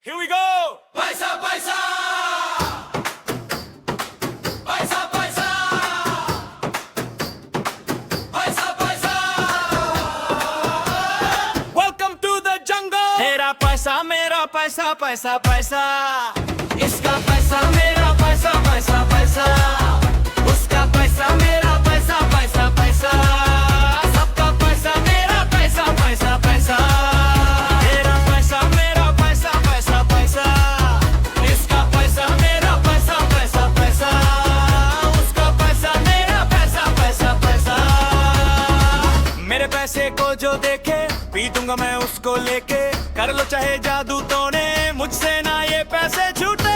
Here we go! पैसा पैसा पैसा पैसा पैसा पैसा Welcome to the jungle! तेरा पैसा मेरा पैसा पैसा पैसा, इसका पैसा मेरा पैसा पैसा पैसा, उसका पैसा मेरा पैसा पैसा पैसा, सबका पैसा मेरा पैसा पैसा पैसा। तेरा पैसा मेरा पैसा पैसा पैसा, इसका पैसा मेरा पैसा पैसा पैसा, उसका पैसा मेरा पैसा पैसा पैसा। मेरे पैसे को जो देखे पी दूंगा मैं उसको लेके, कर लो चाहे जादू तोने मुझसे ना ये पैसे छूटे।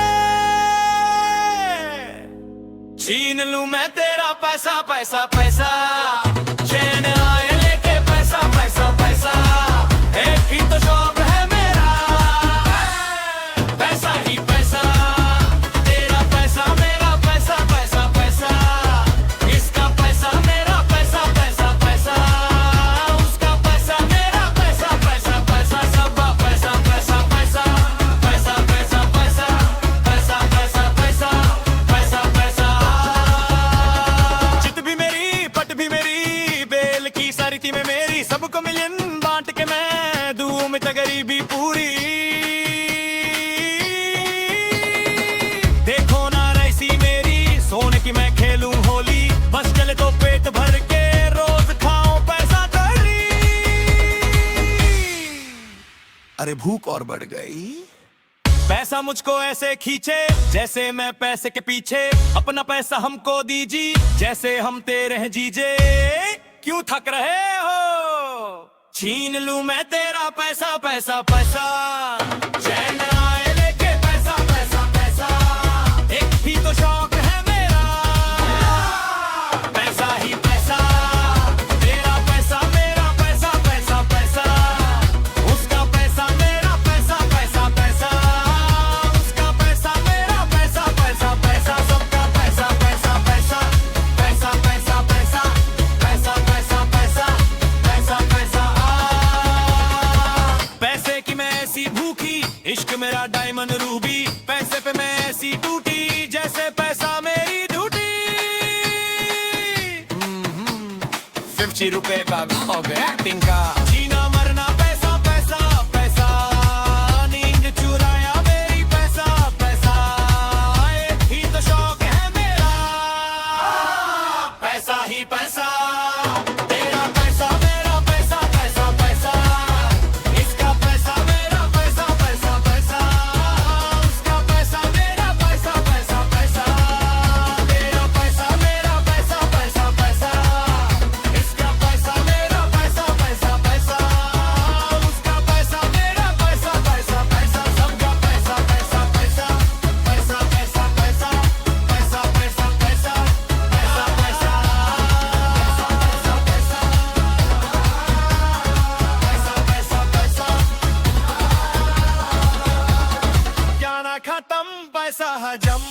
छीन लूं मैं तेरा पैसा पैसा पैसा, चैन आए लेके पैसा पैसा पैसा, एक ही तो शौक है मेरा पैसा ही पैसा। तेरा पैसा मेरा पैसा पैसा पैसा, इसका पैसा मेरा पैसा पैसा पैसा, उसका पैसा मेरा पैसा पैसा पैसा, सबका पैसा पैसा पैसा पैसा पैसा पैसा पैसा पैसा पैसा पैसा पैसा। चित भी मेरी पट भी मेरी, बेल की सारी थी में मेरी, सबको मिलियन बांट के मैं दूं में गरीबी पूरी। देखो ना रईसी मेरी, सोने की मैं खेलूं होली, बस चले तो पेट भर के रोज खाऊं पैसा करी। अरे भूख और बढ़ गई। पैसा मुझको ऐसे खींचे जैसे मैं पैसे के पीछे, अपना पैसा हमको दीजिए जैसे हम तेरे हैं जीजे। क्यों थक रहे हो, छीन लूं मैं तेरा पैसा पैसा पैसा, चैन आए लेके पैसा पैसा पैसा, एक ही तो शौक है मेरा पैसा ही पैसा। तेरा पैसा मेरा पैसा पैसा पैसा, उसका पैसा मेरा पैसा पैसा पैसा, उसका पैसा मेरा पैसा पैसा पैसा, सबका पैसा पैसा पैसा पैसा पैसा पैसा पैसा पैसा पैसा पैसा पैसा। पैसे की मैं ऐसी भूखी, इश्क मेरा डायमंड रूबी, पैसे पे मैं ऐसी टूटी जैसे पैसा मेरी ड्यूटी। 50 रुपए का भाव एक्टिंग का, जीना मरना पैसा पैसा पैसा, नींद चुराया मेरी पैसा पैसा, एक ही तो शौक है मेरा पैसा ही पैसा। तेरा पैसा मेरा पैसा पैसा पैसा, इसका पैसा मेरा पैसा पैसा पैसा, उसका पैसा मेरा पैसा पैसा पैसा। तेरा पैसा मेरा पैसा पैसा पैसा, इसका पैसा मेरा पैसा पैसा पैसा, उसका पैसा मेरा पैसा पैसा पैसा, सबका पैसा पैसा पैसा पैसा पैसा पैसा पैसा पैसा पैसा पैसा पैसा पैसा पैसा। क्या ना खत्म पैसा हजम।